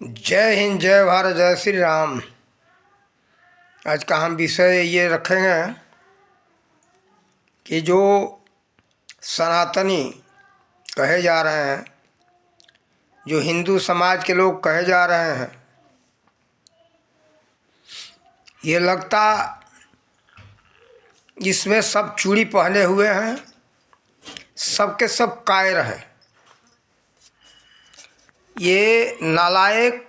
जय हिंद, जय भारत, जय श्री राम। आज का हम विषय ये रखेंगे कि जो सनातनी कहे जा रहे हैं, जो हिंदू समाज के लोग कहे जा रहे हैं, ये लगता इसमें सब चूड़ी पहने हुए हैं, सबके सब कायर हैं। ये नालायक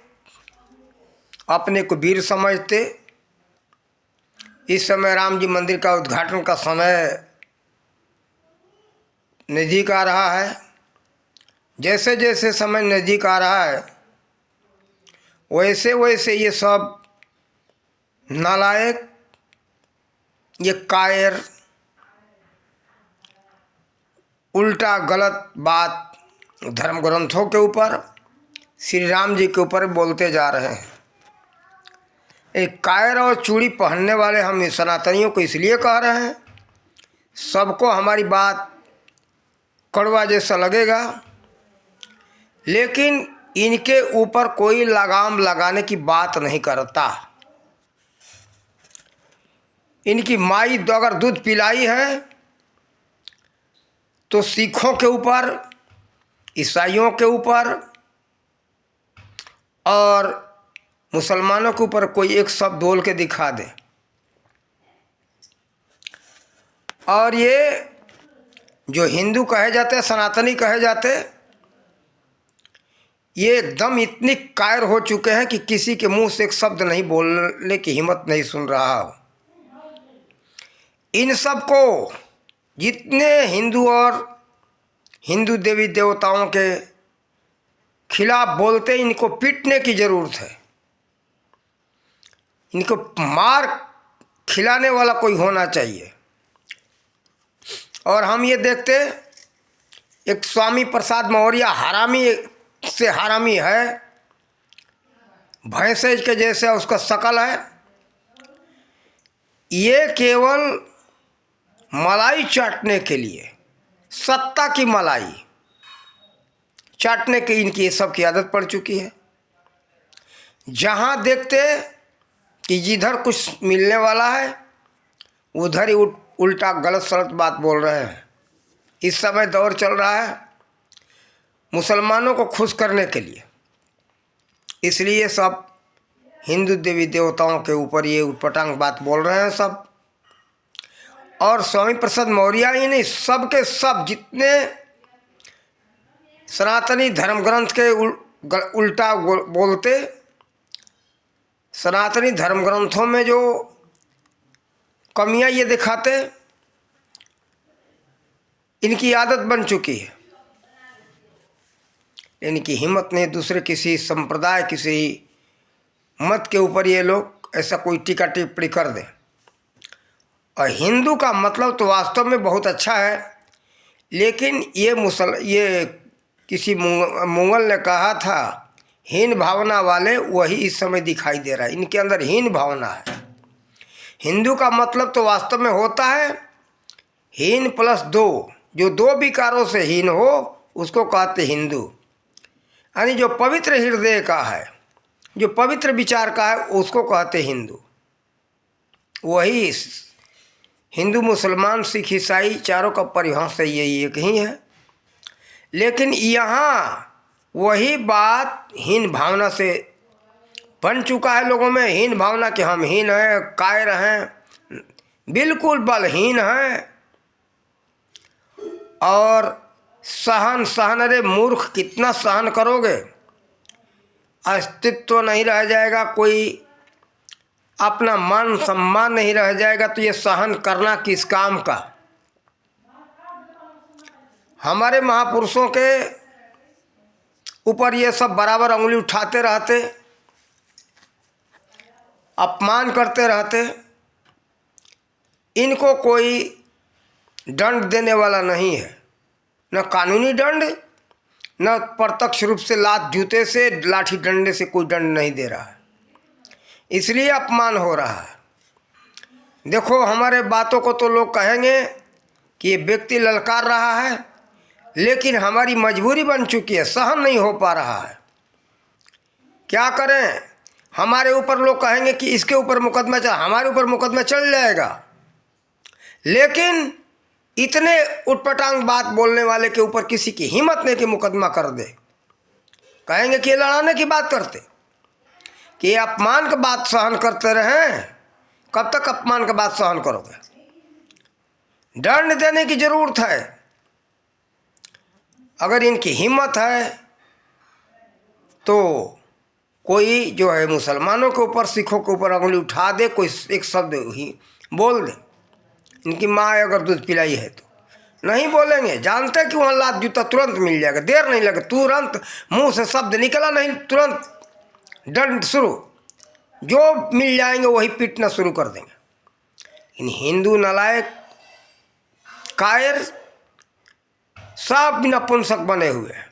अपने को वीर समझते। इस समय राम जी मंदिर का उद्घाटन का समय नज़दीक आ रहा है। जैसे जैसे समय नज़दीक आ रहा है वैसे वैसे ये सब नालायक, ये कायर, उल्टा गलत बात धर्म ग्रंथों के ऊपर, श्री राम जी के ऊपर बोलते जा रहे हैं। एक कायर और चूड़ी पहनने वाले हम सनातनियों को इसलिए कह रहे हैं, सबको हमारी बात कड़वा जैसा लगेगा, लेकिन इनके ऊपर कोई लगाम लगाने की बात नहीं करता। इनकी माई अगर दूध पिलाई है तो सिखों के ऊपर, ईसाइयों के ऊपर और मुसलमानों के ऊपर कोई एक शब्द बोल के दिखा दे। और ये जो हिंदू कहे जाते हैं, सनातनी कहे जाते, ये एकदम इतनी कायर हो चुके हैं कि किसी के मुंह से एक शब्द नहीं बोलने की हिम्मत नहीं सुन रहा हो। इन सब को, जितने हिंदू और हिंदू देवी देवताओं के खिलाफ बोलते, इनको पीटने की ज़रूरत है। इनको मार खिलाने वाला कोई होना चाहिए। और हम ये देखते, एक स्वामी प्रसाद मौर्य हरामी से हरामी है, भैंसे के जैसे उसका शकल है। ये केवल मलाई चाटने के लिए, सत्ता की मलाई चाटने की इनकी सब की आदत पड़ चुकी है। जहाँ देखते कि जिधर कुछ मिलने वाला है उधर ही उल्टा गलत सलत बात बोल रहे हैं। इस समय दौर चल रहा है मुसलमानों को खुश करने के लिए, इसलिए सब हिंदू देवी देवताओं के ऊपर ये उटपटांग बात बोल रहे हैं सब। और स्वामी प्रसाद मौर्य ही नहीं, सब के सब जितने सनातनी धर्म ग्रंथ के उल्टा बोलते, सनातनी धर्म ग्रंथों में जो कमियां ये दिखाते, इनकी आदत बन चुकी है। इनकी हिम्मत नहीं दूसरे किसी संप्रदाय, किसी मत के ऊपर ये लोग ऐसा कोई टीका टिप्पणी कर दें। और हिंदू का मतलब तो वास्तव में बहुत अच्छा है, लेकिन ये किसी मुगल ने कहा था, हीन भावना वाले वही इस समय दिखाई दे रहा है। इनके अंदर हीन भावना है। हिंदू का मतलब तो वास्तव में होता है हीन प्लस दो, जो दो विकारों से हीन हो उसको कहते हिंदू। यानी जो पवित्र हृदय का है, जो पवित्र विचार का है, उसको कहते हिंदू। वही हिंदू, मुसलमान, सिख, ईसाई चारों का परिभाषा यही एक ही है। लेकिन यहाँ वही बात हीन भावना से बन चुका है लोगों में। हीन भावना कि हम हीन हैं, कायर हैं, बिल्कुल बलहीन हैं। और सहन, अरे मूर्ख, कितना सहन करोगे? अस्तित्व नहीं रह जाएगा, कोई अपना मान सम्मान नहीं रह जाएगा, तो ये सहन करना किस काम का? हमारे महापुरुषों के ऊपर ये सब बराबर उंगली उठाते रहते, अपमान करते रहते। इनको कोई दंड देने वाला नहीं है, न कानूनी दंड, न प्रत्यक्ष रूप से लात जूते से, लाठी डंडे से कोई दंड नहीं दे रहा है, इसलिए अपमान हो रहा है। देखो, हमारे बातों को तो लोग कहेंगे कि ये व्यक्ति ललकार रहा है, लेकिन हमारी मजबूरी बन चुकी है, सहन नहीं हो पा रहा है क्या करें, हमारे ऊपर लोग कहेंगे कि इसके ऊपर मुकदमा चल, हमारे ऊपर मुकदमा चल जाएगा, लेकिन इतने उटपटांग बात बोलने वाले के ऊपर किसी की हिम्मत नहीं कि मुकदमा कर दे। कहेंगे कि ये लड़ाने की बात करते, कि ये अपमान की बात सहन करते रहें। कब तक अपमान की बात सहन करोगे? दंड देने की जरूरत है। अगर इनकी हिम्मत है तो कोई जो है मुसलमानों के ऊपर, सिखों के ऊपर उंगली उठा दे, कोई एक शब्द ही बोल दे, इनकी माँ अगर दूध पिलाई है तो नहीं बोलेंगे। जानते कि वहाँ लात जूता तुरंत मिल जाएगा, देर नहीं लगे, तुरंत मुंह से शब्द निकला नहीं, तुरंत दंड शुरू, जो मिल जाएंगे वही पीटना शुरू कर देंगे। इन हिंदू नालायक कायर सब नपुंसक बने हुए हैं।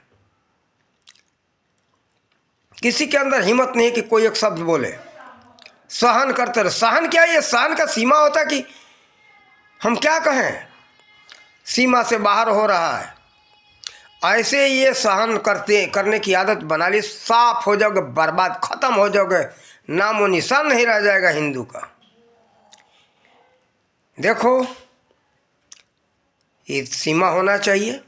किसी के अंदर हिम्मत नहीं कि कोई एक शब्द बोले, सहन करते रहे। सहन क्या है? ये सहन का सीमा होता कि हम क्या कहें, सीमा से बाहर हो रहा है। ऐसे ये सहन करने की आदत बना ली, साफ हो जाओगे, बर्बाद, खत्म हो जाओगे, नामो निशान नहीं रह जाएगा हिंदू का। देखो, ये सीमा होना चाहिए।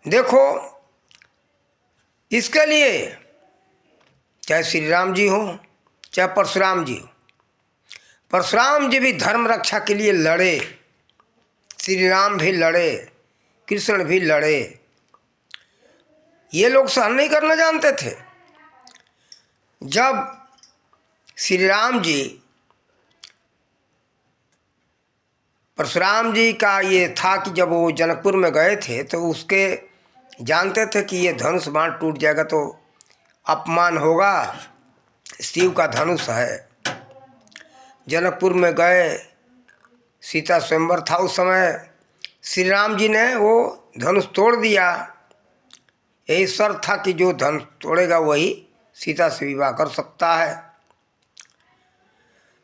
देखो, इसके लिए चाहे श्री राम जी हो, चाहे परशुराम जी हो, परशुराम जी भी धर्म रक्षा के लिए लड़े, श्री राम भी लड़े, कृष्ण भी लड़े। ये लोग सहन नहीं करना जानते थे। जब श्री राम जी, परशुराम जी का ये था कि जब वो जनकपुर में गए थे तो उसके जानते थे कि ये धनुष बाण टूट जाएगा तो अपमान होगा, शिव का धनुष है। जनकपुर में गए, सीता स्वयंवर था उस समय, श्री राम जी ने वो धनुष तोड़ दिया। यही शर्त था कि जो धनुष तोड़ेगा वही सीता से विवाह कर सकता है।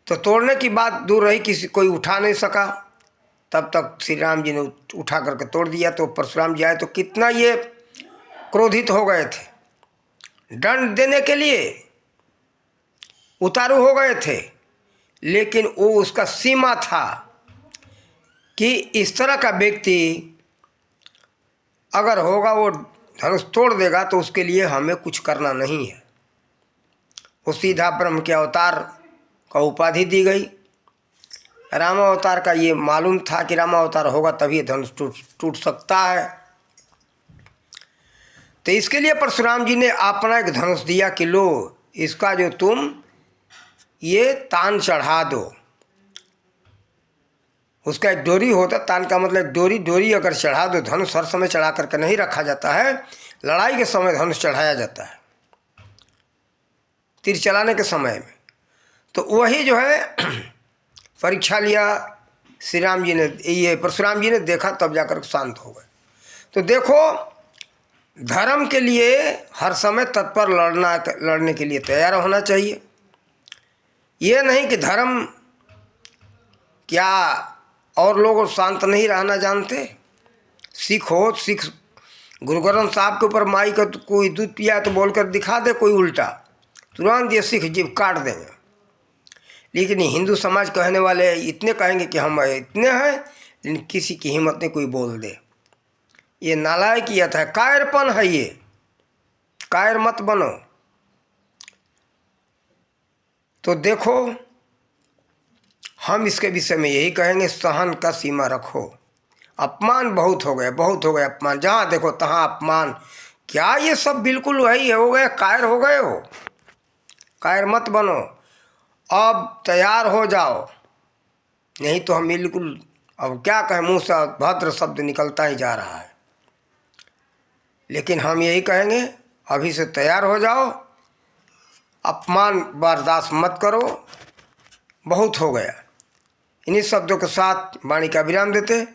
तो तोड़ने की बात दूर रही, किसी कोई उठा नहीं सका। तब तक श्री राम जी ने उठा करके तोड़ दिया। तो परशुराम जी आए तो कितना ये क्रोधित हो गए थे, दंड देने के लिए उतारू हो गए थे। लेकिन वो उसका सीमा था कि इस तरह का व्यक्ति अगर होगा, वो धनुष तोड़ देगा, तो उसके लिए हमें कुछ करना नहीं है। वो सीधा ब्रह्म के अवतार का उपाधि दी गई। रामावतार का ये मालूम था कि रामावतार होगा तभी धनुष टूट सकता है। तो इसके लिए परशुराम जी ने अपना एक धनुष दिया कि लो, इसका जो तुम ये तान चढ़ा दो। उसका एक डोरी होता, तान का मतलब डोरी अगर चढ़ा दो, धनुष हर समय चढ़ा करके नहीं रखा जाता है, लड़ाई के समय धनुष चढ़ाया जाता है, तीर चलाने के समय में। तो वही जो है परीक्षा लिया श्री राम जी ने, ये परशुराम जी ने देखा, तब जाकर शांत हो गए। तो देखो, धर्म के लिए हर समय तत्पर लड़ने के लिए तैयार होना चाहिए। ये नहीं कि धर्म क्या और लोग शांत नहीं रहना जानते। सिख हो, सिख गुरु ग्रंथ साहब के ऊपर माई का कोई दूध पिया तो बोलकर दिखा दे कोई उल्टा, तुरंत ये सिख जीभ काट देंगे। लेकिन हिंदू समाज कहने वाले इतने कहेंगे कि हम इतने हैं, लेकिन किसी की हिम्मत नहीं कोई बोल दे। ये नालायकियत है, कायरपन है। ये कायर मत बनो। तो देखो, हम इसके विषय में यही कहेंगे, सहन का सीमा रखो। अपमान बहुत हो गया, बहुत हो गया अपमान। जहाँ देखो तहाँ अपमान। क्या ये सब बिल्कुल वही हो गए, कायर हो गए हो? कायर मत बनो, अब तैयार हो जाओ, नहीं तो हम बिल्कुल, अब क्या कहें, मुँह से भद्र शब्द निकलता ही जा रहा है। लेकिन हम यही कहेंगे, अभी से तैयार हो जाओ, अपमान बर्दाश्त मत करो, बहुत हो गया। इन्हीं शब्दों के साथ वाणी का विराम देते।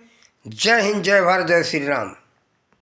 जय हिंद, जय भारत, जय श्री राम।